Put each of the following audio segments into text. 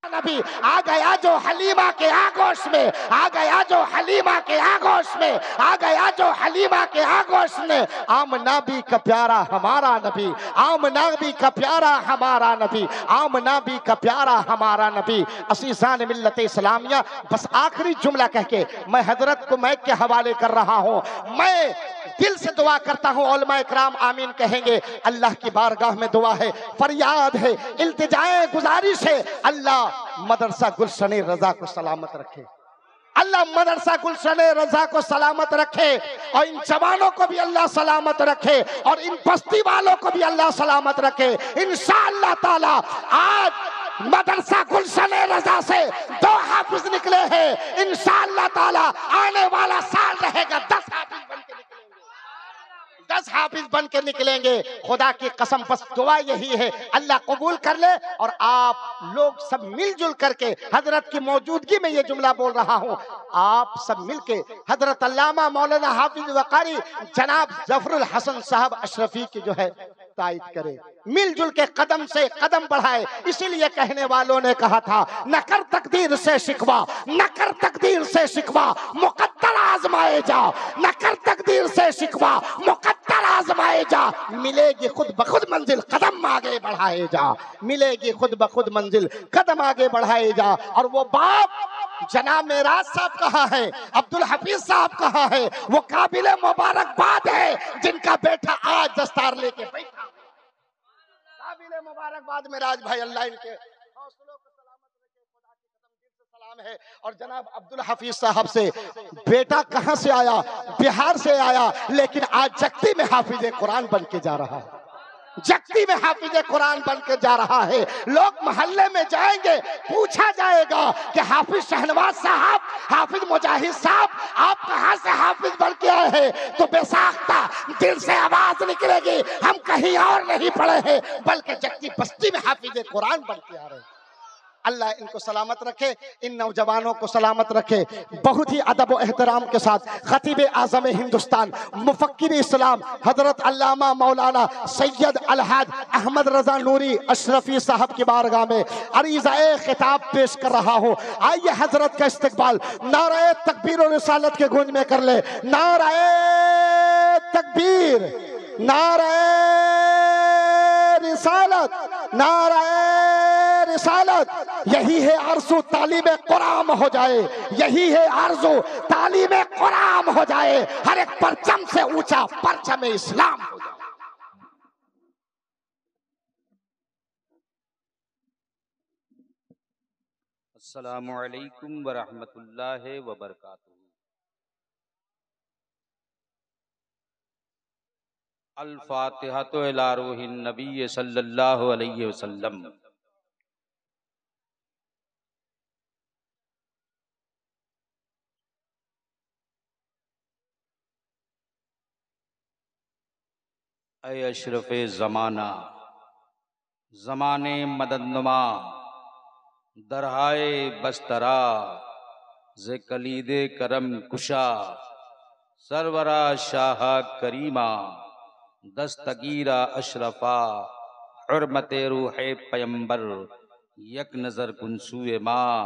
नबी आ गया जो हलीमा के आगोश में, आ गया जो हलीमा के आगोश में, आ गया जो हलीमा के आगोश में। आमना भी का प्यारा हमारा नबी, आमना भी का प्यारा हमारा नबी, आमना भी का प्यारा हमारा नबी। असीसान मिल्लत इस्लामिया, बस आखिरी जुमला कह के मैं हजरत को मैक के हवाले कर रहा हूँ। मैं दिल से दुआ करता हूँ, उलमा इकराम आमीन कहेंगे। अल्लाह की बारगाह में दुआ है, फरियाद है, इल्तिजाए गुजारिश है, अल्लाह मदरसा गुलशन रजा को सलामत रखे, अल्लाह मदरसा गुलशन रजा को सलामत रखे, और इन जवानों को भी अल्लाह सलामत रखे, और इन बस्ती वालों को भी अल्लाह सलामत रखे। इंशाअल्लाह ताला आज मदरसा गुलशन रजा से 2 हाफिज निकले हैं। इंशाअल्लाह ताला आने वाला साल रहेगा 10 हाफिज बन के निकलेंगे, 10 हाफिज बन के निकलेंगे। खुदा की कसम, बस दुआ यही है, अल्लाह कबूल कर ले। और आप लोग सब मिलजुल करके, हजरत की मौजूदगी में ये जुमला बोल रहा हूँ, आप सब मिलके हजरत अल्लामा मौलाना हाफिज वकारी जनाब जफरुल हसन साहब अशरफी की जो है तायद करे, मिलजुल के कदम से कदम बढ़ाए। इसीलिए कहने वालों ने कहा था, न कर तकदीर से शिकवा, न कर तकदीर से शिकवा, मुकद्दर आजमाए जा, न कर तकदीर से शिकवा, मुकद्दर आजमाए जा। मिलेगी खुद ब खुद मंजिल, कदम आगे बढ़ाए जा, मिलेगी खुद ब खुद मंजिल, कदम आगे बढ़ाए जा। और वो बाप जनाब मेराज साहब कहाँ है, अब्दुल हफीज साहब कहाँ है, वो काबिल मुबारकबाद है जिनका बेटा आज दस्तार लेके बैठा। काबिल मुबारकबाद मेराज भाई, अल्लाह इनके हौसलों को सलामत रखे। खुदा की कसम दिल से सलाम है। और जनाब अब्दुल हफीज साहब से, बेटा कहाँ से आया, बिहार से आया, लेकिन आज जगती में हाफिज कुरान बन के जा रहा है, जगती में हाफिज कुरान बन के जा रहा है। लोग मोहल्ले में जाएंगे, पूछा जाएगा कि हाफिज शहनवाज साहब, हाफिज मुजाहिद साहब, आप कहाँ से हाफिज बन के आए हैं, तो बेसाख्ता दिल से आवाज निकलेगी, हम कहीं और नहीं पढ़े हैं, बल्कि जगती बस्ती में हाफिज कुरान बन के आ रहे हैं। अल्लाह इनको सलामत रखे, इन नौजवानों को सलामत रखे। बहुत ही अदब व एहतराम के साथ खतीब आज़म हिंदुस्तान, मुफक्किर इस्लाम हजरत अल्लामा मौलाना सैयद अलहाज अहमद रजा नूरी अशरफी साहब की बारगाह में अरीज़ाए खिताब पेश कर रहा हूँ। आइए हजरत का इस्तकबाल नाराए तकबीर और रिसालत के गूंज में कर ले। नाराए तकबीर, नाराए रिसालत, नाराए रिसालत। यही है आरज़ू तालीम कुरान हो जाए, यही है आरज़ू तालीम कुरान हो जाए, हर एक परचम से ऊंचा परचम इस्लाम हो जाए। अस्सलामु अलैकुम व रहमतुल्लाहि व बरकातुहू। अल-फातिहतु इला रूहिन नबी सल्लल्लाहु अलैहि वसल्लम। ऐ अशरफ़े ज़माना, ज़माने मददनुमा, दरहाए बस्तरा, ज़े कलीदे करम कुशा, सरवरा शाह करीमा, दस्तगीरा अशरफा, हुर्मते रूहे पैगंबर, यक नज़र कुनसूए माँ,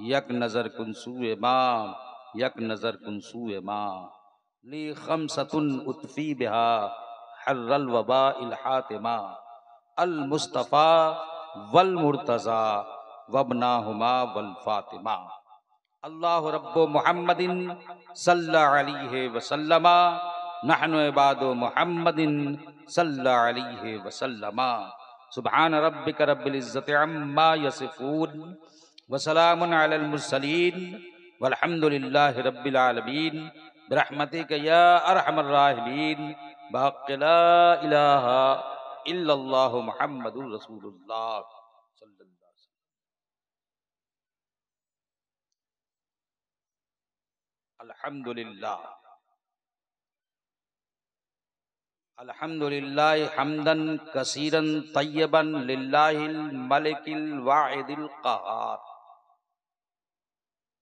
यक नज़र कुनसूए माँ, यक नज़र कुनसूए माँ। ली खमसतुन उत्फी बिहा हर्रल वबा इल हातिमा, अल मुस्तफ़ा वल मुर्तज़ा वबनाहुमा वल फातिमा। अल्लाह रब्बु मुहम्मदिन सल्लल्लाहु अलैहि वसल्लमा, नहनु इबादु मुहम्मदिन सल्लल्लाहु अलैहि वसल्लमा। सुब्हान रब्बिका रब्बिल इज्जति अम्मा यसिफून व सलामुन अलल मुरसलीन वल्हम्दुलिल्लाहि रब्बिल आलमीन बिरहमतिका या अरहमर राहिमीन बिहक़्क़ि ला इलाहा इल्लल्लाहु मुहम्मदुर रसूलुल्लाह सल्लल्लाहु अलैहि वसल्लम। अल्हम्दुलिल्लाह, अल्हम्दुलिल्लाह हम्दन कसीरन तय्यबन लिल्लाहिल मलिकिल वाहिदिल क़हार,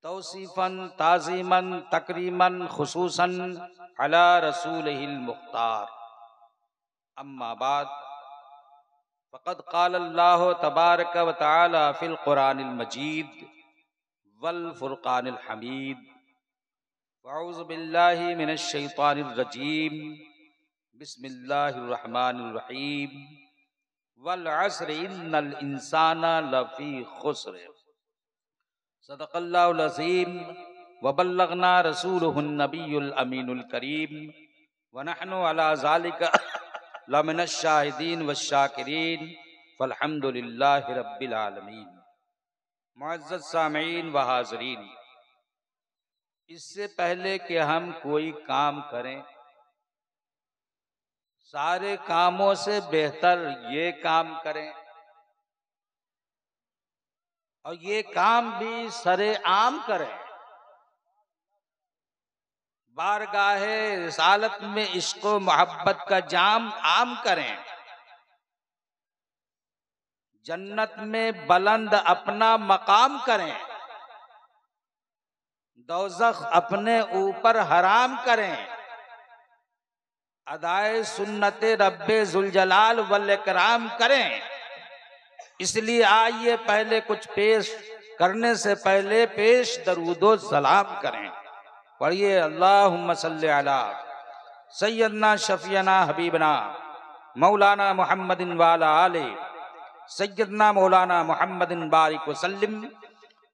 तौसीफन ताज़ीमन तकरीमन खुसूसन अला रसूलिहिल मुख्तार। अम्मा बाद, फ़क़द क़ाल अल्लाह तबारक व तआला फ़िल क़ुरानिल मजीद वल फ़ुरक़ानिल हमीद। अऊज़ु बिल्लाहि मिनश शैतानिर रजीम। बिस्मिल्लाहिर रहमानिर रहीम। वल अस्र इन्नल इंसाना लफ़ी खुस्र। सदक़ल्लाहुल अज़ीम व बल्लगना रसूलुहुन नबियुल अमीनुल करीम व नहनु अला ज़ालिका लमिनश शाहिदीन व शाकिरीन वल्हम्दुलिल्लाहि रब्बिल आलमीन। मुअज़्ज़ज़ सामीईन व हाज़रीन, इससे पहले कि हम कोई काम करें, सारे कामों से बेहतर ये काम करें, और ये काम भी सरेआम करें। बारगाहे रिसालत में इश्क व मोहब्बत का जाम आम करें। जन्नत में बुलंद अपना मकाम करें। दोज़ख अपने ऊपर हराम करें। अदाए सुन्नते रब्बे जुल जलाल वल इकराम करें। इसलिए आइए पहले कुछ पेश करने से पहले पेश दरूदो सलाम करें। पढ़िए अल्लाहुम्मा सल्ली अला सय्यदना शफीना हबीबना मौलाना मुहम्मदिन वाला आले सय्यदना मौलाना मुहम्मदिन बारिक वसल्लिम।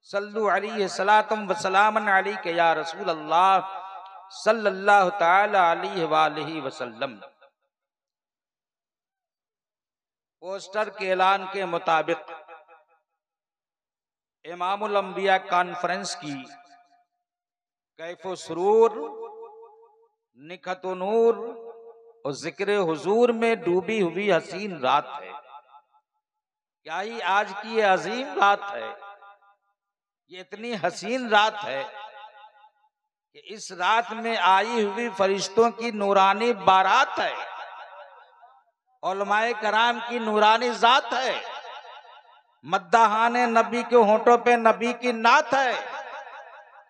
सल्लु अलैहि सलातम व सलामन अलैका या रसूल अल्लाह सल्लल्लाहु तआला अलैहि वालिहि वसल्लम। पोस्टर के ऐलान के मुताबिक इमामुल अंबिया कॉन्फ्रेंस की कैफ़ो सुरूर, निखतो नूर और जिक्र हुजूर में डूबी हुई हसीन रात है। क्या ही आज की ये अजीम रात है। ये इतनी हसीन रात है कि इस रात में आई हुई फरिश्तों की नूरानी बारात है। उलमाए कराम की नूरानी जात है। मद्दाहाने नबी के होंठों पे नबी की नात है।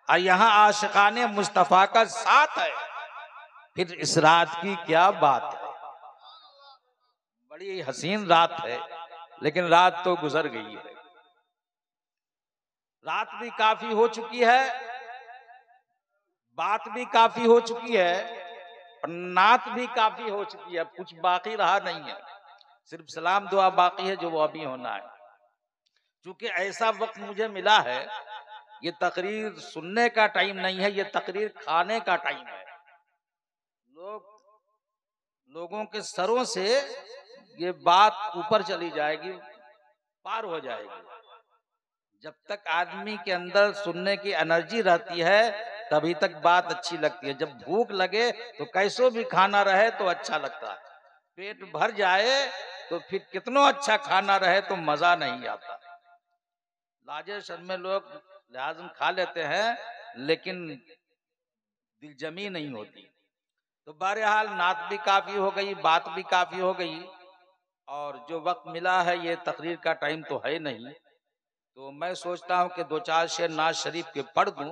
और यहाँ आशिकाने मुस्तफा का साथ है। फिर इस रात की क्या बात है। बड़ी हसीन रात है, लेकिन रात तो गुजर गई है। रात भी काफी हो चुकी है, बात भी काफी हो चुकी है, और नात भी काफी हो चुकी है। कुछ बाकी रहा नहीं है, सिर्फ सलाम दुआ बाकी है, जो वो अभी होना है। क्योंकि ऐसा वक्त मुझे मिला है, ये तकरीर सुनने का टाइम नहीं है, ये तकरीर खाने का टाइम है। लोगों के सरों से ये बात ऊपर चली जाएगी, पार हो जाएगी। जब तक आदमी के अंदर सुनने की एनर्जी रहती है, तभी तक बात अच्छी लगती है। जब भूख लगे तो कैसो भी खाना रहे तो अच्छा लगता है। पेट भर जाए तो फिर कितनो अच्छा खाना रहे तो मजा नहीं आता। लाजे शर्म में लोग लिहाज़न खा लेते हैं, लेकिन दिलजमी नहीं होती। तो बहरहाल नात भी काफी हो गई, बात भी काफी हो गई, और जो वक्त मिला है ये तकरीर का टाइम तो है नहीं। तो मैं सोचता हूँ कि दो चार शेर नाज शरीफ के पढ़ दूं।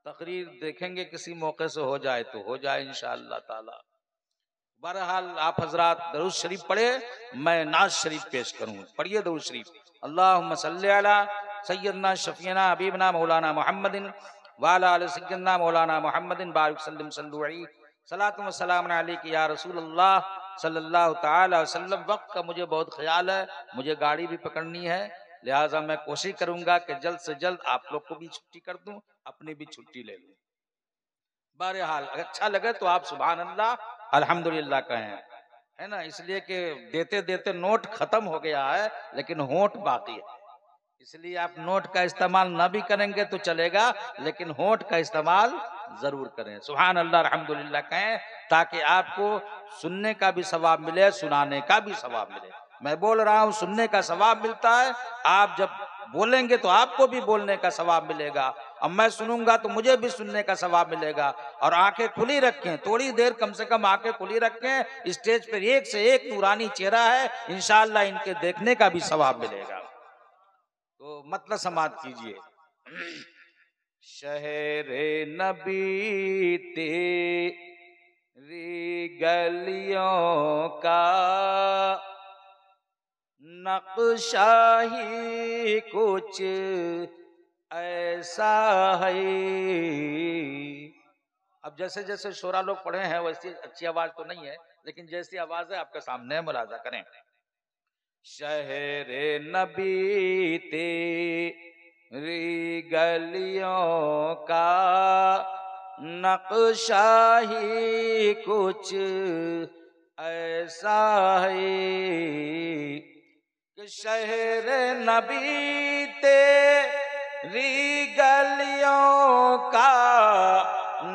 तकरीर देखेंगे किसी मौके से हो जाए तो हो जाए इंशाअल्लाह ताला। बहरहाल आप हजरात दरूद शरीफ पढ़े, मैं नाज शरीफ पेश करूँ। पढ़िए दरूद शरीफ। अल्लाहुम्मा सल्ली अला सय्यदना शफीना हबीबना मौलाना मुहम्मदिन वाला आले सय्यदना मौलाना मुहम्मदिन बारिक सल्लम सल्लु अलैहि सलातु व सलाम अलैका या रसूल अल्लाह सल्लल्लाहु तआला वसल्लम। वक्त का मुझे बहुत ख्याल है, मुझे गाड़ी भी पकड़नी है, लिहाजा मैं कोशिश करूंगा कि जल्द से जल्द आप लोग को भी छुट्टी कर दूं, अपनी भी छुट्टी ले लूं। बहरहाल अच्छा लगे तो आप सुभान अल्लाह अल्हम्दुलिल्लाह कहें, है ना। इसलिए कि देते देते नोट खत्म हो गया है, लेकिन होंठ बाकी है। इसलिए आप नोट का इस्तेमाल ना भी करेंगे तो चलेगा, लेकिन होंठ का इस्तेमाल जरूर करें। सुभान अल्लाह अल्हम्दुलिल्लाह कहें, ताकि आपको सुनने का भी सवाब मिले, सुनाने का भी सवाब मिले। मैं बोल रहा हूँ सुनने का सवाब मिलता है, आप जब बोलेंगे तो आपको भी बोलने का सवाब मिलेगा, अब मैं सुनूंगा तो मुझे भी सुनने का सवाब मिलेगा। और आंखें खुली रखें, थोड़ी देर कम से कम आंखें खुली रखें। स्टेज पर एक से एक नूरानी चेहरा है, इंशाअल्लाह इनके देखने का भी सवाब मिलेगा। तो मतलब समाप्त कीजिए। शहरे नबी तेरी गलियों का नक्शा ही कुछ ऐसा है। अब जैसे जैसे शोरा लोग पढ़े हैं वैसी अच्छी आवाज तो नहीं है, लेकिन जैसी आवाज है आपके सामने मुलाजा करें। शहरे नबी तेरी गलियों का नक्शा ही कुछ ऐसा है कि शहर नबी तेरी गलियों का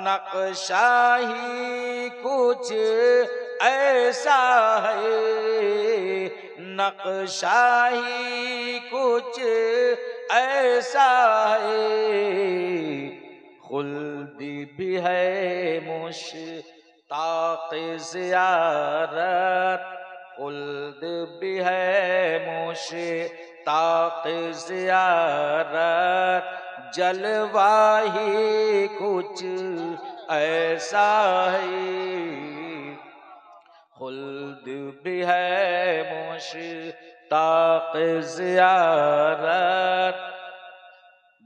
नक्शा ही कुछ ऐसा है, नक्शा ही कुछ ऐसा है। खुल्द भी है मुश्ताक़ ज़ियारत, खुल्द भी है मुश्ताक़ ज़ियारत, जलवा ही कुछ ऐसा है। खुल्द भी है मुश्ताक़ ज़ियारत,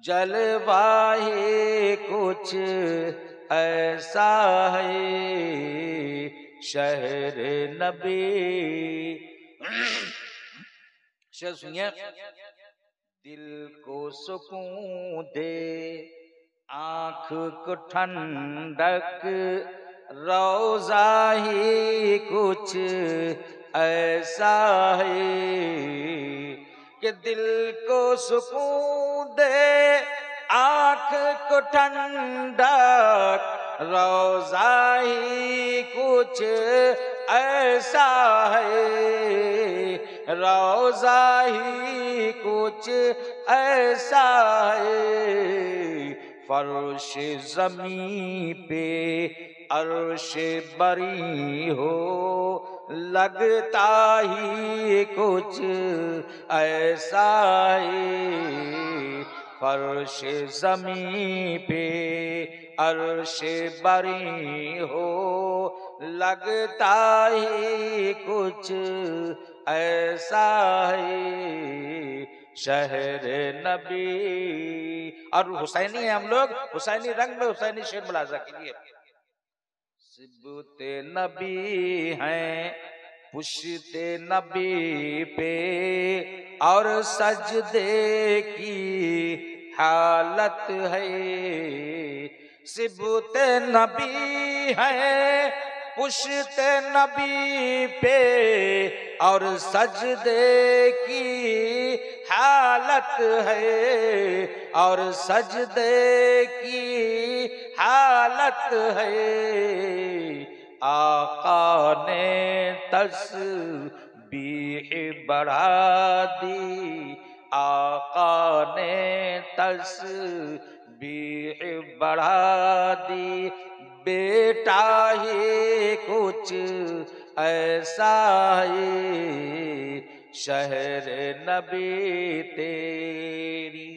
जलवा ही कुछ ऐसा है। शहर नबी शेर सुनिए। दिल को सुकून दे, आँख को ठंडक, रोज़ा ही कुछ ऐसा है कि दिल को सुकून दे, आँख को ठंडक, रोज़ा ही कुछ ऐसा है, रोज़ा ही कुछ ऐसा है। फर्श ज़मीं पे अर्श बरी हो, लगता ही कुछ ऐसा है। फर्श ज़मीं पे अर्श बरी हो, लगता ही कुछ ऐसा है। शहर नबी। और हुसैनी है हम लोग, हुसैनी रंग में हुसैनी शेर मुलाजा कीजिए। सिबते नबी हैं, पुश्ते नबी पे, और सजदे की हालत है। सिबते नबी हैं, पुश्ते नबी पे, और सजदे की हालत है, और सजदे की हालत है। आका ने तस्बीह बढ़ा दी, आका ने तस्बीह बढ़ा दी, बेटा ही कुछ ऐसा है। शहर नबी तेरी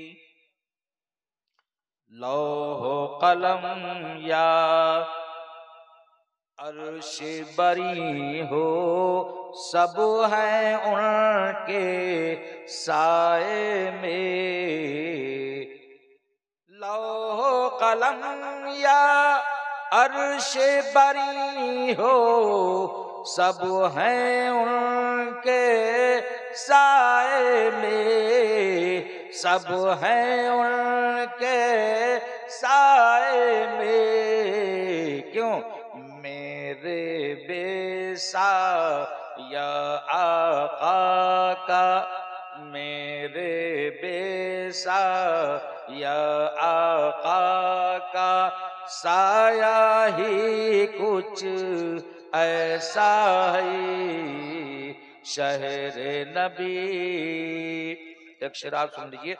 लौह कलम या अर्श बरी हो, सब हैं उनके साए में। लौह कलम या अर्श बरी हो, सब हैं उनके साए में, सब हैं उनके साए में। क्यों? मेरे बेसा या आका का, मेरे बेसा या आका का साया ही कुछ ऐसा है। शहर नबी। एक शेर आप सुन लीजिए।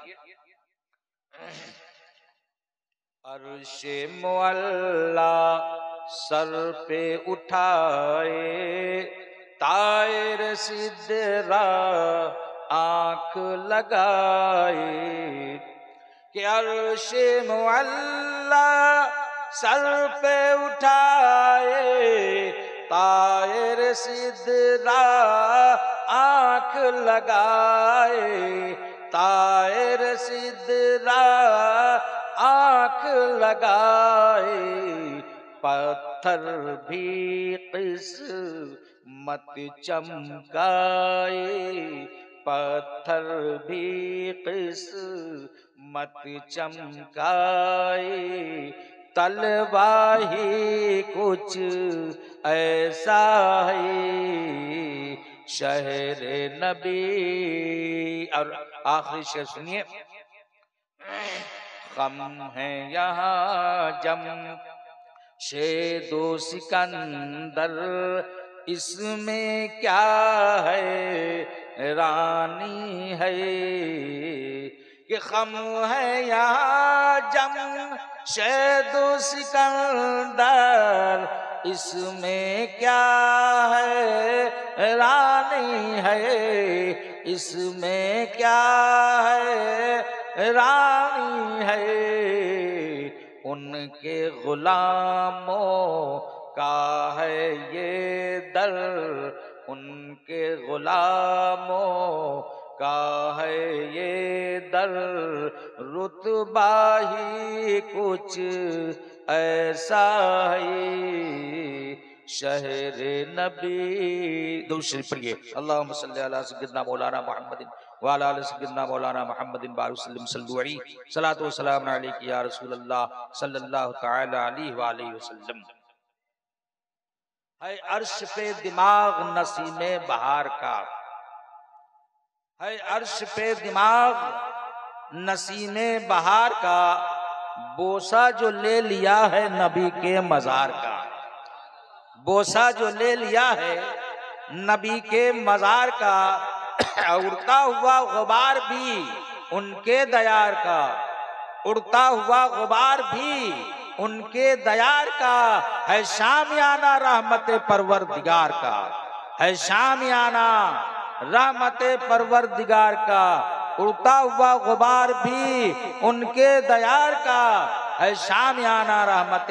अर्श मुअल्ला सर पे उठाए, तायर सिदरा आँख लगाए, कि अर्श मुअल्ला सर पे उठाए, तायर सिदरा आंख लगाए, तायर सिदरा आंख लगाए, पत्थर भी किस्मत चमकाए, पत्थर भी किस्मत चमकाए, तलवाही कुछ ऐसा है शहर नबी। और आखिरी शेर सुनिए, गम है यहाँ जम शेदो सिकंदर, इसमें क्या है रानी है, कि गम है यहाँ जम शेदो सिकंदर, इसमें क्या है रानी है, इसमें क्या है रानी है, उनके गुलामों का है ये दर, उनके गुलामों का है ये दर, रुतबा ही कुछ ऐसा है शहर नबी। दूसरी पढ़िए, अल्लाहुम्मा सल्ली अला सय्यिदना मौलाना मुहम्मदिन व अला आलि सय्यिदना मौलाना मुहम्मदिन बारिक वसल्लम सल्लु अलैहि सलातो व सलाम अलैका या रसूलल्लाह सल्लल्लाहु तआला अलैहि व आलिहि वसल्लम। है अर्श पे दिमाग नसीमे बहार का, है अर्श पे दिमाग नसीमे बहार का, बोसा जो ले लिया है नबी के मजार का, बोसा जो ले लिया है नबी के मजार का, उड़ता हुआ गुबार भी उनके दयार का, उड़ता हुआ गुबार भी उनके दयार का, है शामियाना रहमत परवरदिगार का, है शामियाना रहमत परवरदिगार का, उड़ता हुआ गुबार भी उनके दयार का, है शामियाना रहमत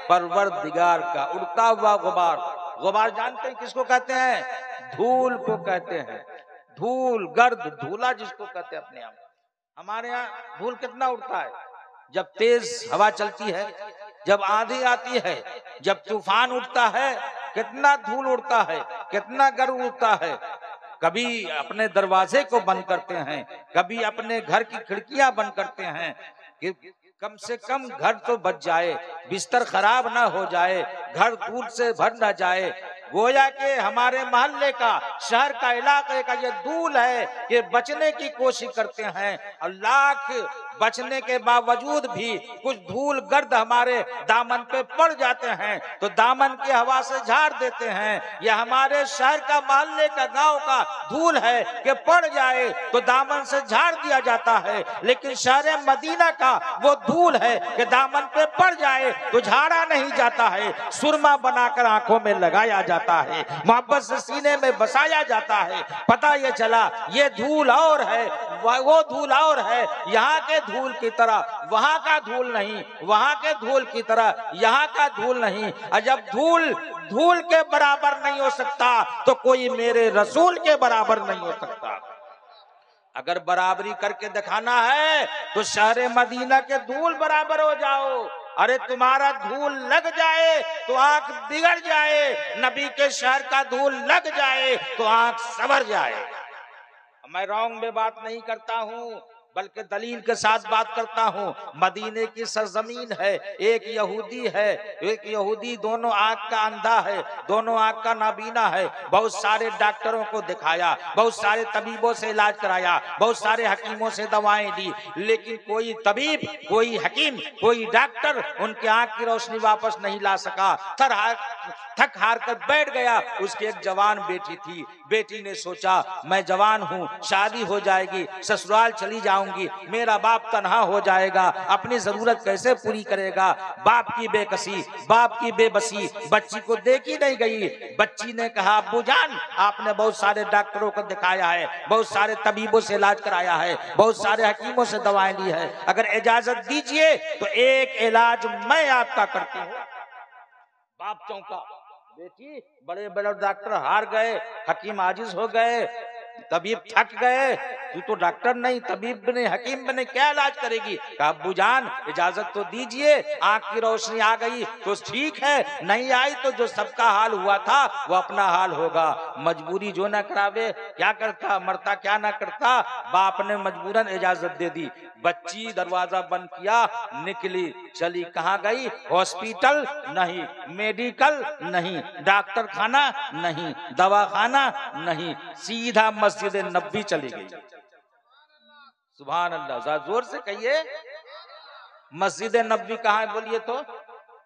परवरदिगार का। उड़ता हुआ गुबार, गुबार जानते हैं किसको कहते हैं? धूल को कहते हैं, धूल, गर्द, धूला जिसको कहते हैं अपने यहाँ। हमारे यहाँ धूल कितना उड़ता है, जब तेज हवा चलती है, जब आंधी आती है, जब तूफान उठता है, कितना धूल उड़ता है, कितना गर्द उड़ता है। कभी अपने दरवाजे को बंद करते हैं, कभी अपने घर की खिड़कियां बंद करते हैं कि कम से कम घर तो बच जाए, बिस्तर खराब ना हो जाए, घर धूल से भर ना जाए। गोया के हमारे मोहल्ले का, शहर का, इलाके का ये धूल है कि बचने की कोशिश करते हैं, और लाख बचने के बावजूद भी कुछ धूल गर्द हमारे दामन पे पड़ जाते हैं तो दामन की हवा से झाड़ देते हैं। यह हमारे शहर का, मोहल्ले का, गांव का धूल है कि पड़ जाए तो दामन से झाड़ दिया जाता है, लेकिन शहर मदीना का वो धूल है कि दामन पे पड़ जाए तो झाड़ा नहीं जाता है, सुरमा बनाकर आंखों में लगाया जाता है, मोहब्बत से सीने में बसाया जाता है। पता ये चला ये धूल और है, वो धूल और है, यहाँ के धूल की तरह वहां का धूल नहीं, वहां के धूल की तरह यहाँ का धूल नहीं। और जब धूल धूल के बराबर नहीं हो सकता तो कोई मेरे रसूल के बराबर नहीं हो सकता। अगर बराबरी करके दिखाना है तो शहर मदीना के धूल बराबर हो जाओ। अरे तुम्हारा धूल लग जाए तो आंख बिगड़ जाए, नबी के शहर का धूल लग जाए तो आंख सवर जाए। मैं रॉन्ग में बात नहीं करता हूँ, बल्कि दलील के साथ बात करता हूँ। मदीने की सरजमीन है, एक यहूदी है, एक यहूदी दोनों आंख का अंधा है, दोनों आंख का नाबीना है। बहुत सारे डॉक्टरों को दिखाया, बहुत सारे तबीबों से इलाज कराया, बहुत सारे हकीमों से दवाएं दी, लेकिन कोई तबीब, कोई हकीम, कोई डॉक्टर उनके आंख की रोशनी वापस नहीं ला सका। थक हार कर बैठ गया। उसकी एक जवान बेटी थी, बेटी ने सोचा मैं जवान हूँ, शादी हो जाएगी, ससुराल चली जाऊंगी, मेरा बाप तन्हा हो जाएगा, अपनी जरूरत कैसे पूरी करेगा। बाप की बेकसी, बाप की बेबसी, बच्ची को देखी नहीं गई। बच्ची ने कहा अब्बू जान आपने बहुत सारे डॉक्टरों को दिखाया है, बहुत सारे तबीबों से इलाज कराया है, बहुत सारे हकीमों से दवाएं ली है, अगर इजाजत दीजिए तो एक इलाज मैं आपका करती हूँ। बाप चौंका, बेटी बड़े बड़े डॉक्टर हार गए, हकीम आजिज हो गए, तबीब थक गए, तू तो डॉक्टर नहीं, तबीब बने, हकीम बने, क्या इलाज करेगी? कहा अब्बू जान इजाजत तो दीजिए, आंख की रोशनी आ गई तो ठीक है, नहीं आई तो जो सबका हाल हुआ था वो अपना हाल होगा। मजबूरी जो ना करावे क्या करता, मरता क्या ना करता। बाप ने मजबूरन इजाजत दे दी। बच्ची दरवाजा बंद किया, निकली, चली कहाँ गई? हॉस्पिटल नहीं, मेडिकल नहीं, डॉक्टर खाना नहीं, दवा खाना नहीं, सीधा मस्जिद नबी चली गई। सुभान अल्लाह, जरा जोर से कहिए। मस्जिद नबी कहाँ है बोलिए तो?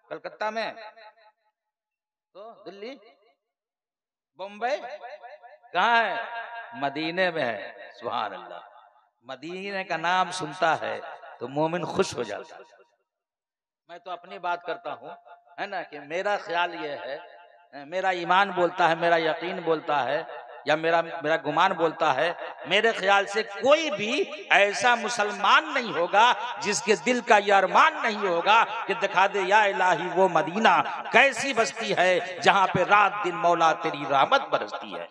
कलकत्ता में तो, दिल्ली, बम्बई कहाँ है? मदीने में है। सुभान अल्लाह, मदीने का नाम सुनता है तो मोमिन खुश हो जाता है। मैं तो अपनी बात करता हूँ, है ना, कि मेरा ख्याल ये है, मेरा ईमान बोलता है, मेरा यकीन बोलता है, या मेरा गुमान बोलता है, मेरे ख्याल से कोई भी ऐसा मुसलमान नहीं होगा जिसके दिल का ये अरमान नहीं होगा कि दिखा दे या इलाही वो मदीना कैसी बस्ती है जहां पे रात दिन मौला तेरी रहमत बरसती है।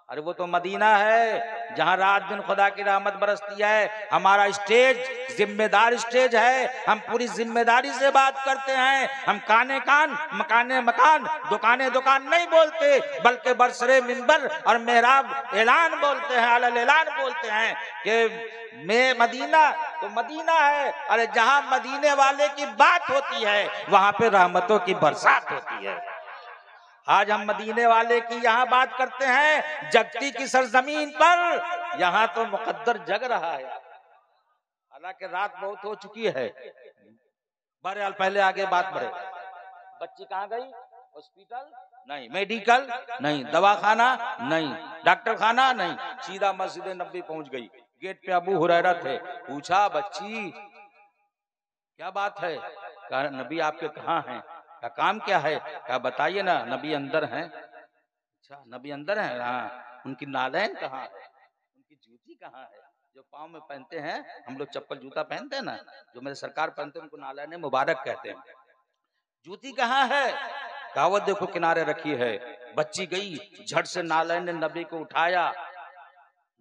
अरे वो तो मदीना है जहां रात दिन खुदा की रहमत बरसती है। हमारा स्टेज जिम्मेदार स्टेज है, हम पूरी जिम्मेदारी से बात करते हैं। हम काने कान, मकाने मकान, दुकाने दुकान नहीं बोलते, बल्कि बरसरे मिंबर और मेहराब ऐलान बोलते हैं, अलल ऐलान बोलते हैं कि मैं मदीना तो मदीना है। अरे जहां मदीने वाले की बात होती है वहां पे रहमतों की बरसात होती है। आज हम मदीने वाले की यहाँ बात करते हैं, जगती की सरजमीन पर यहाँ तो मुकद्दर जग रहा है। हालांकि रात बहुत हो चुकी है, बहरहाल पहले आगे बात बढ़े। बच्ची कहाँ गई? हॉस्पिटल नहीं, मेडिकल नहीं, दवाखाना नहीं, डॉक्टर खाना नहीं, सीधा मस्जिद नबी पहुंच गई। गेट पे अबू हुरैरा थे, पूछा बच्ची क्या बात है? कहा नबी आपके कहाँ हैं? का काम क्या है? क्या बताइए ना। नबी अंदर हैं। अच्छा नबी अंदर हैं, हाँ। उनकी नालैन कहाँ है? उनकी जूती कहाँ है? जो पाँव में पहनते हैं, हम लोग चप्पल जूता पहनते हैं ना, जो मेरे सरकार पहनते हैं उनको नालैन मुबारक कहते हैं। जूती कहाँ है? कहा वो देखो किनारे रखी है। बच्ची गई, झट से नालैन नबी को उठाया,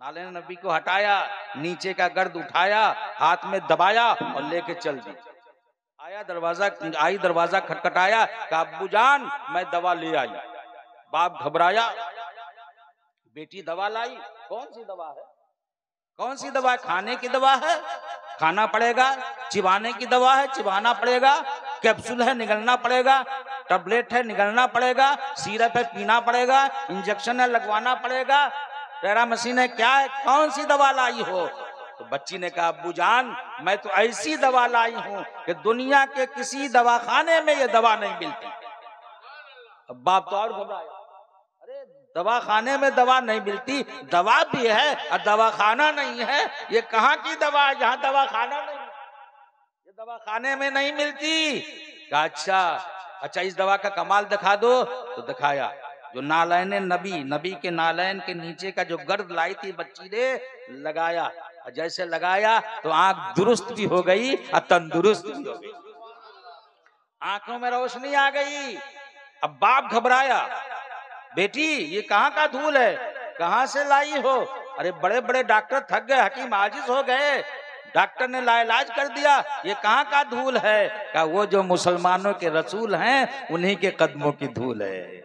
नालैन नबी को हटाया, नीचे का गर्द उठाया, हाथ में दबाया और लेके चल दी। दरवाजा खटखटाया, कहा अब्बू जान मैं दवा ले आई। बाप घबराया, बेटी दवा लाई? कौन सी दवा है? कौन सी दवा? खाने की दवा है, खाना पड़ेगा। चिबाने की दवा है, चिबाना पड़ेगा। कैप्सूल है, निगलना पड़ेगा। टैबलेट है, निगलना पड़ेगा। सिरप है, पीना पड़ेगा। इंजेक्शन है, लगवाना पड़ेगा। टेरा मशीन है, क्या है? कौन सी दवा लाई हो? तो बच्ची ने कहा अब्बू जान मैं तो ऐसी दवा लाई हूं कि दुनिया के किसी दवाखाने में ये दवा नहीं मिलती। अब बाप तो और घबराया, अरे दवाखाने में दवा नहीं मिलती, दवा भी है और दवाखाना नहीं है, ये कहाँ की दवा है जहां दवाखाना नहीं, ये दवाखाने में नहीं मिलती। कहा अच्छा इस दवा का कमाल दिखा दो। तो दिखाया, जो नालैन नबी के नालैन के नीचे का जो गर्द लाई थी बच्ची ने, लगाया। जैसे लगाया तो आंख दुरुस्त भी हो गई और तंदुरुस्त भी हो गई, आंखों में रोशनी आ गई। अब बाप घबराया, बेटी ये कहाँ का धूल है, कहाँ से लाई हो? अरे बड़े बड़े डॉक्टर थक गए, हकीम आजिज हो गए, डॉक्टर ने लाइलाज कर दिया, ये कहाँ का धूल है? कहा वो जो मुसलमानों के रसूल हैं उन्हीं के कदमों की धूल है।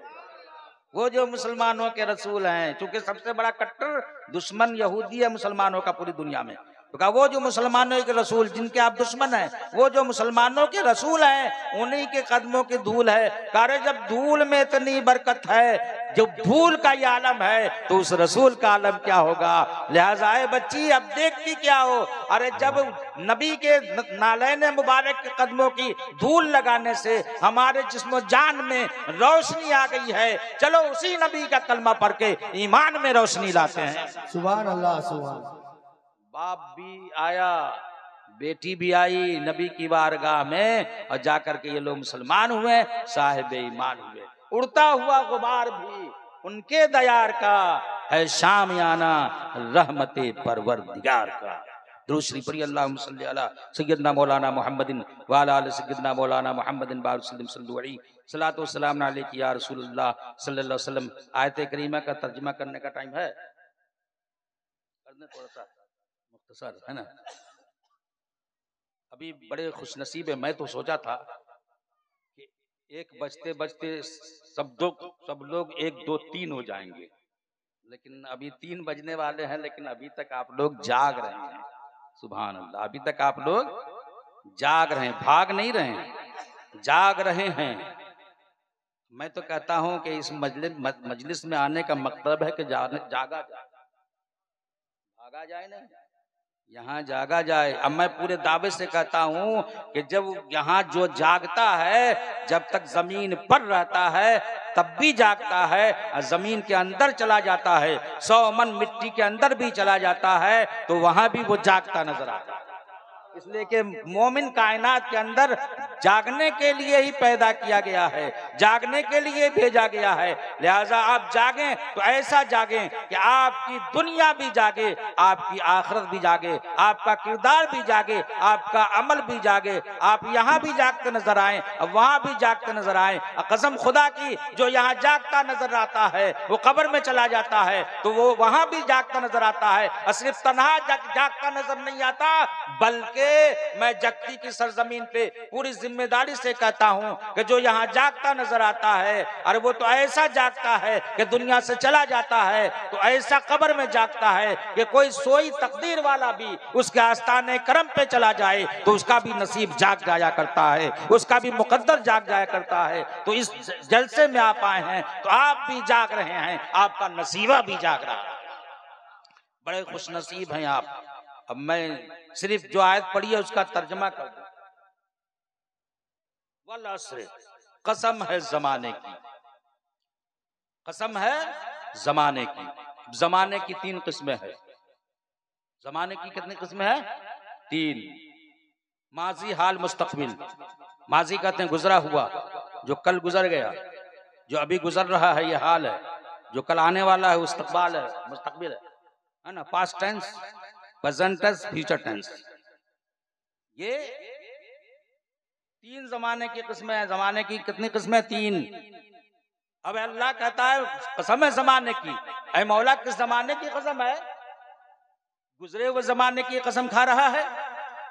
वो जो मुसलमानों के रसूल हैं, क्योंकि सबसे बड़ा कट्टर दुश्मन यहूदी है मुसलमानों का पूरी दुनिया में। तो कहा वो जो मुसलमानों के रसूल जिनके आप दुश्मन हैं, वो जो मुसलमानों के रसूल हैं उन्हीं के कदमों की धूल है। कारण जब धूल में इतनी बरकत है, जब धूल का ये आलम है, तो उस रसूल का आलम क्या होगा। लिहाजा है बच्ची अब देखती क्या हो, अरे जब नबी के नालैन मुबारक के कदमों की धूल लगाने से हमारे जिस्म जान में रोशनी आ गई है, चलो उसी नबी का कलमा पढ़ के ईमान में रोशनी लाते हैं। सुभान अल्लाह सुभान। बाप भी आया, बेटी भी आई नबी की बारगाह में, और जाकर के ये लोग मुसलमान हुए, साहिब ईमान हुए। उड़ता हुआ गुबार भी उनके दयार का है, शामियाना रहमते परवरदिगार का। दुरूद शरीफ पढ़िए, अल्लाहुम्मा सल्ली अला सय्यदना मौलाना मुहम्मदिन व अला आलि सय्यदना मौलाना मुहम्मदिन बारिक वसल्लम सल्लल्लाहु अलैहि सलातो सलाम अलैका या रसूलुल्लाह सल्लल्लाहु अलैहि वसल्लम। आयत करीमा का तर्जुमा करने का टाइम है, करने थोड़ा सा मुख्तसर है ना। अभी बड़े खुशनसीब है, मैं तो सोचा था कि एक बजते बजते सब लोग 1 2 3 हो जाएंगे, लेकिन अभी 3 बजने वाले हैं, लेकिन अभी तक आप लोग जाग रहे हैं। सुभान अल्लाह, अभी तक आप लोग जाग रहे हैं, भाग नहीं रहे हैं, जाग रहे हैं। मैं तो कहता हूं कि इस मजलिस में आने का मतलब है कि जागा जाए, भागा जाए नहीं, यहाँ जागा जाए। अब मैं पूरे दावे से कहता हूं कि जब यहाँ जो जागता है, जब तक जमीन पर रहता है तब भी जागता है, जमीन के अंदर चला जाता है, 100 मन मिट्टी के अंदर भी चला जाता है तो वहां भी वो जागता नजर आता है। इसलिए कि मोमिन कायनात के अंदर जागने के लिए ही पैदा किया गया है, जागने के लिए भेजा गया है। लिहाजा आप जागें तो ऐसा जागें कि आपकी दुनिया भी जागे, आपकी आखिरत भी जागे, आपका किरदार भी जागे, आपका अमल भी जागे। आप यहाँ भी जागते नजर आए, वहां भी जागते नजर आए। कसम खुदा की, जो यहाँ जागता नजर आता है वो कब्र में चला जाता है तो वो वहां भी जागता नजर आता है। और सिर्फ तन्हा जागता नजर नहीं आता, बल्कि मैं जगती की सरजमीन पे पूरी जिम्मेदारी से कहता हूं कि जो यहाँ जागता नजर आता है, अरे वो तो ऐसा जागता है कि दुनिया से चला जाता है, तो ऐसा कब्र में जागता है कि कोई सोई तकदीर वाला भी उसके आस्थाने करम पे चला जाए तो उसका भी नसीब जाग जाया करता है, उसका भी मुकद्दर जाग जाया करता है। तो इस जलसे में आप आए हैं तो आप भी जाग रहे हैं, आपका नसीबा भी जाग रहा है। बड़े खुश नसीब हैं आप। अब मैं सिर्फ जो आयत पढ़ी है उसका तर्जमा कर दूं। वल अस्र, कसम है जमाने की, कसम है जमाने की। जमाने की 3 किस्में हैं। जमाने की कितनी किस्में हैं? 3। माजी, हाल, मुस्तकबिल। माजी कहते हैं गुजरा हुआ, जो कल गुजर गया, जो अभी गुजर रहा है ये हाल है, जो कल आने वाला है मुस्तकबाल है, मुस्तकबिल है ना। Past tense, present tense, future tense. ये 3 जमाने की किस्में हैं। जमाने की कितनी किस्में? 3। अब अल्लाह कहता है कसम है जमाने की। ऐ मौला, किस जमाने की कसम है? गुजरे हुए जमाने की कसम खा रहा है,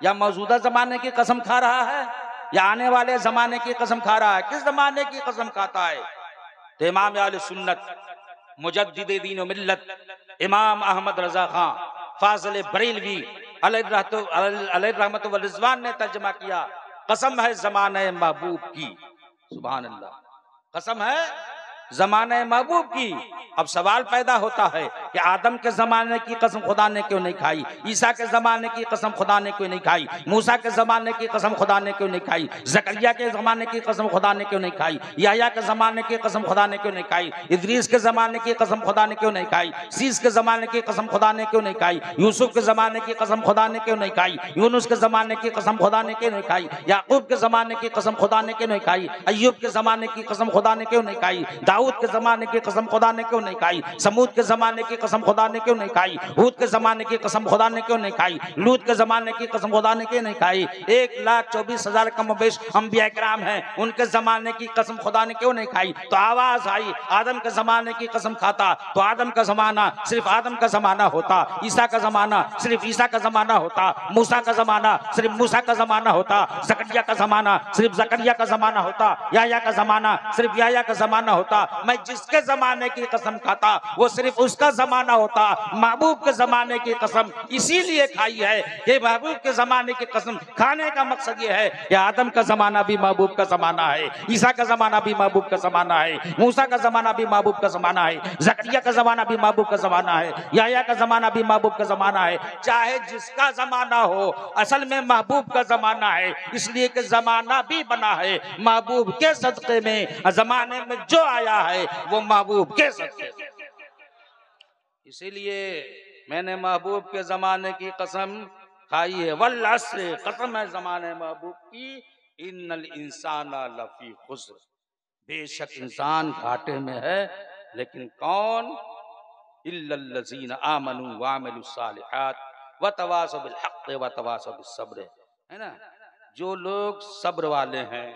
या मौजूदा जमाने की कसम खा रहा है, या आने वाले जमाने की कसम खा रहा है? किस जमाने की कसम खाता है? तो इमाम अहले सुन्नत, मुजद्दिद दीन व मिल्लत, इमाम अहमद रजा खां फाजिल बरेलवी अलैहि रहमत व रिजवान ने तर्जमा किया, कसम है ज़माने महबूब की। सुभान अल्लाह, कसम है ज़माने महबूब की। अब सवाल पैदा होता है कि आदम के ज़माने की कसम खुदा ने क्यों नहीं खाई, ईसा के ज़माने की कसम खुदा ने क्यों नहीं खाई, मूसा के ज़माने की कसम खुदा ने क्यों नहीं खाई, ज़करिया के ज़माने की कसम खुदा ने क्यों नहीं खाई, याह्या के ज़माने की कसम खुदा ने क्यों नहीं खाई, इदरीस के ज़माने की कसम खुदा ने क्यों नहीं खाई, सीस के ज़माने की कसम खुदा ने क्यों नहीं खाई, यूसुफ के ज़माने की कसम खुदा ने क्यों नहीं खाई, यूनुस के ज़माने की कसम खुदा ने क्यों नहीं खाई, याकूब के ज़माने की कसम खुदा ने क्यों नहीं खाई, अय्यूब के ज़माने की कसम खुदा ने क्यों नहीं खाई, दाऊद के ज़माने की कसम खुदा ने क्यों नहीं खाई, समूद के ज़माने की कसम खुदा ने क्यों नहीं खाई, हूद के ज़माने की कसम खुदा ने क्यों नहीं खाई, लूत के ज़माने की कसम खुदा ने क्यों नहीं खाई। 1,24,000 कम बेश अंबिया किराम हैं, उनके ज़माने की कसम खुदा ने क्यों नहीं खाई। तो आवाज़ आई, आदम के ज़माने की कसम खाता तो आदम का ज़माना सिर्फ आदम का ज़माना होता, ईसा का ज़माना सिर्फ ईसा का ज़माना होता, मूसा का ज़माना सिर्फ मूसा का ज़माना होता, ज़करिया का ज़माना सिर्फ ज़करिया का ज़माना होता, याह्या का ज़माना सिर्फ याह्या का ज़माना होता। मैं जिसके ज़माने की कसम खाता वो सिर्फ उसका ज़माना होता। महबूब के ज़माने की कसम इसीलिए खाई है कि महबूब के ज़माने की कसम खाने का मकसद ये है कि आदम का ज़माना भी महबूब का ज़माना है, ईसा का ज़माना भी महबूब का ज़माना है, मूसा का ज़माना भी महबूब का ज़माना है, ज़करिया का ज़माना भी महबूब का ज़माना है, याह्या का ज़माना भी महबूब का ज़माना है। चाहे जिसका ज़माना हो, असल में महबूब का ज़माना है, इसलिए कि ज़माना भी बना है महबूब के सदक़े में। ज़माने में जो आया है वो महबूब के सदक़े में। इसीलिए मैंने महबूब के ज़माने की कसम खाई है। वल अस्र, कसम है ज़माने महबूब की, इन्नल इंसाना लफी खुस्र, बेशक इंसान घाटे में है, लेकिन कौन? इल्लल्लज़ीना आमनू व अमिलुस्सालिहात व तवासौ बिल हक़्क़ि व तवासौ बिस सब्र, है ना। जो लोग सब्र वाले हैं,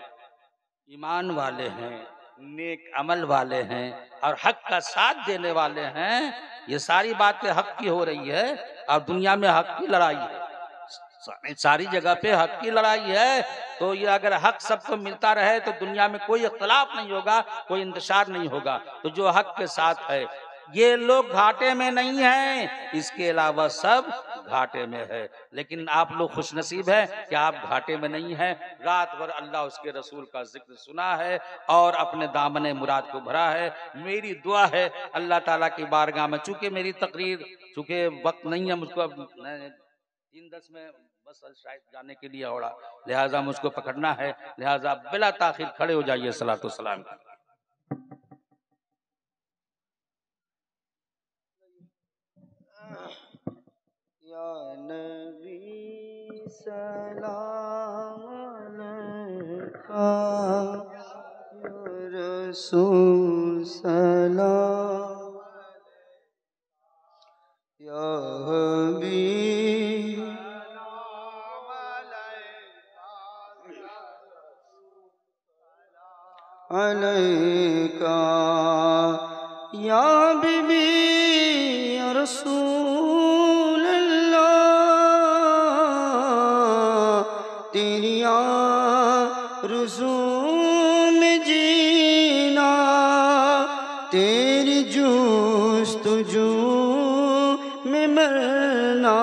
ईमान वाले हैं, नेक अमल वाले हैं और हक का साथ देने वाले हैं। ये सारी बातें हक की हो रही है और दुनिया में हक की लड़ाई है, सारी जगह पे हक की लड़ाई है। तो ये अगर हक सबको मिलता रहे तो दुनिया में कोई इख्तलाफ नहीं होगा, कोई इंतशार नहीं होगा। तो जो हक के साथ है, ये लोग घाटे में नहीं हैं, इसके अलावा सब घाटे में है। लेकिन आप लोग खुशनसीब हैं कि आप घाटे में नहीं हैं। रात भर अल्लाह उसके रसूल का जिक्र सुना है और अपने दामने मुराद को भरा है। मेरी दुआ है अल्लाह ताला की बारगाह में, चूंकि मेरी तकरीर, चूंकि वक्त नहीं है मुझको, 3:10 में बस शायद जाने के लिए होड़ा, लिहाजा मुझको पकड़ना है, लिहाजा बिला ताखिर खड़े हो जाइए सलातो सलाम की। या नबी सलाम अलैका, या रसूल सलाम, या हबीब अलैका, या बीबी या रसूल अल्लाह, तेरी आरज़ू में जीना, तेरी जुस्तजू में मरना,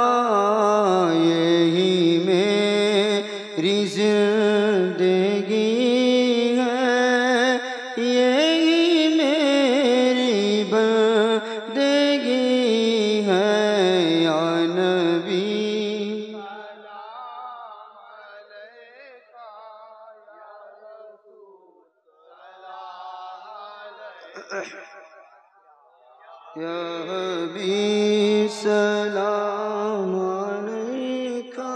यही मेरी ज़िंदगी है, यही मेरी बंदगी है। या नबी या हबीब सलाम अलैका,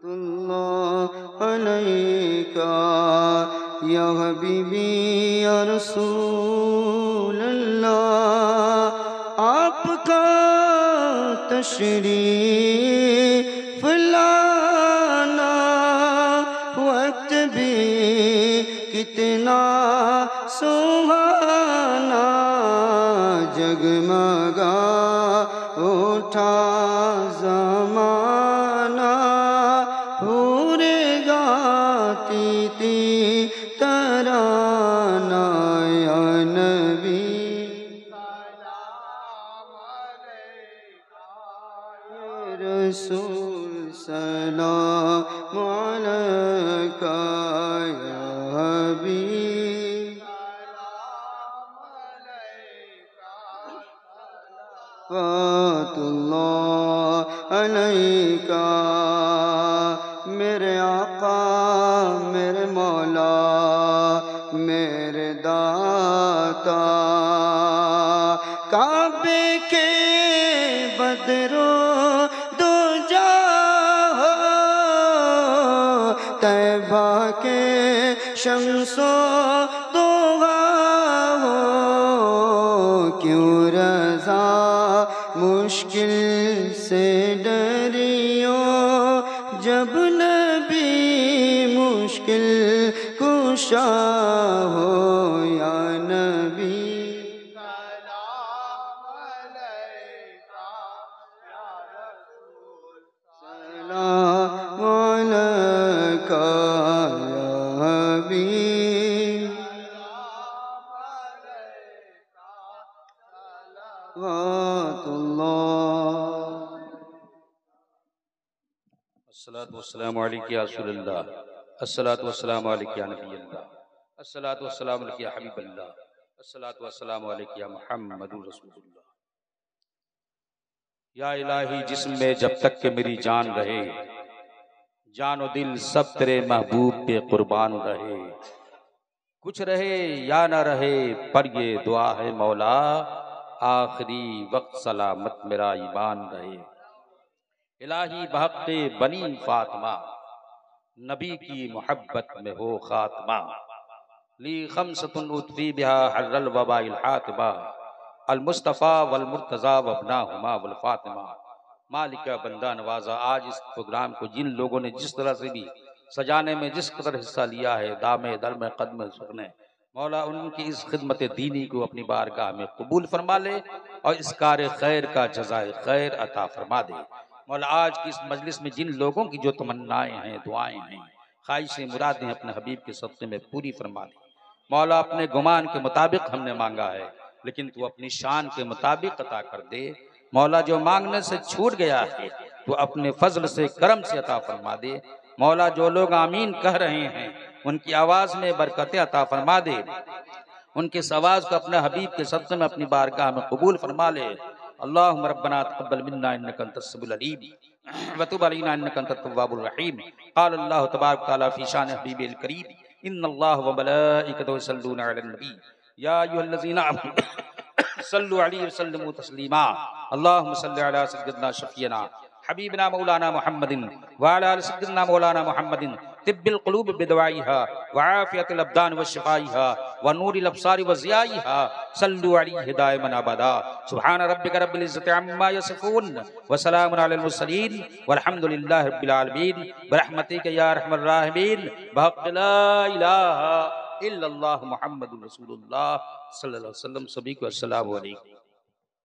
अल्लाह अलैका, या हबीबी या रसूल अल्लाह। आपका तशरीफ लाना वक्त भी कितना सुहाना, जगमगा उठा ज़माना, हूरे गाती थी तराना। या नबी या रसूल सलाम अलैका, या हबीब सलावतुल्लाह अलैका। मेरे आका, मेरे मौला, मेरे दाता, काबे के बदरो दो जाहो, तैबा के शम्सो दोहा हो, क्यों रज़ा मुश्किल से डरियो, जब नबी मुश्किल कुशा हो। या नबी सलाम अलैका, या रसूल सलाम अलैका, या हबीब अस्सलातु वस्सलामु अलैका या रसूलल्लाह, अस्सलातु वस्सलामु अलैका या नबीयल्लाह, अस्सलातु वस्सलामु अलैका या हबीबल्लाह, अस्सलातु वस्सलामु अलैका या मुहम्मदुर रसूलुल्लाह। या इलाही, जिस्म में जब तक के मेरी जान रहे, जानो दिल सब तेरे महबूब पे कुर्बान रहे। कुछ रहे या न रहे पर ये दुआ है मौला, आखिरी वक्त सलामत मेरा ईमान रहे। इलाही बहक़्क़े बनी फातिमा, नबी की मोहब्बत में हो खात्मा। ली खमसतुन उतफी बिहा हर्रल वबाइल हातिमा, अल मुस्तफ़ा वल मुर्तज़ा वब्नाहुमा वल फातिमा। मालिका बंदा नवाजा, आज इस प्रोग्राम को जिन लोगों ने जिस तरह से भी सजाने में जिस कदर हिस्सा लिया है, दामे दर में कदम सुखने, मौला उनकी इस खिदमत दीनी को अपनी बारगाह में कबूल फरमा ले और इस कार खैर का जज़ाए खैर अता फरमा दे। मौला आज की इस मजलिस में जिन लोगों की जो तमन्नाएं हैं, दुआएं हैं, ख्वाहिशें, मुरादें अपने हबीब के सदक़े में पूरी फरमा दे। मौला अपने गुमान के मुताबिक हमने मांगा है, लेकिन तू अपनी शान के मुताबिक अता कर दे। मौला जो मांगने से छूट गया है तो अपने फजल से, करम से अता फरमा दे। मौला जो लोग आमीन कह रहे हैं उनकी आवाज़ में बरकतें अता फरमा दे, उनके इस आवाज़ को अपने हबीब के सदक़े में अपनी बारगाह में कबूल फरमा ले। अल्लाहुम्मा रब्बना तक़ब्बल मिन्ना इन्नका अंतस समीउल अलीम व तुब अलैना इन्नका अंतत तव्वाबुर रहीम। क़ाल अल्लाहु तबारक व तआला फ़ी शान हबीबिल करीम इन्नल्लाह व मलाइकतहु यसल्लूना अलन नबी या अय्युहल्लज़ीना आमनू सल्लु अलैहि व सल्लिमू तस्लीमा। अल्लाहुम्मा सल्लि अला सय्यिदिना शफ़ीना हबीबना मौलाना मुहम्मदिन व अला आलि सय्यिदिना मौलाना मुहम्मदिन तिब्बिल क़ुलूब बिदवाइहा व आफ़ियतिल अब्दान व शिफ़ाइहा व नूरिल अब्सारि व ज़ियाइहा सल्लु अलैहि दाइमन अबदा। सुब्हान रब्बिका रब्बिल इज़्ज़ति अम्मा यसिफ़ून व सलामुन अलल मुरसलीन वल्हम्दुलिल्लाहि रब्बिल आलमीन बिरहमतिका या अरहमर राहिमीन बिहक़्क़ि ला इलाहा इल्लल्लाह मुहम्मदुर रसूलुल्लाह सल्लल्लाहु अलैहि वसल्लम। सभी को अस्सलामु अलैकुम।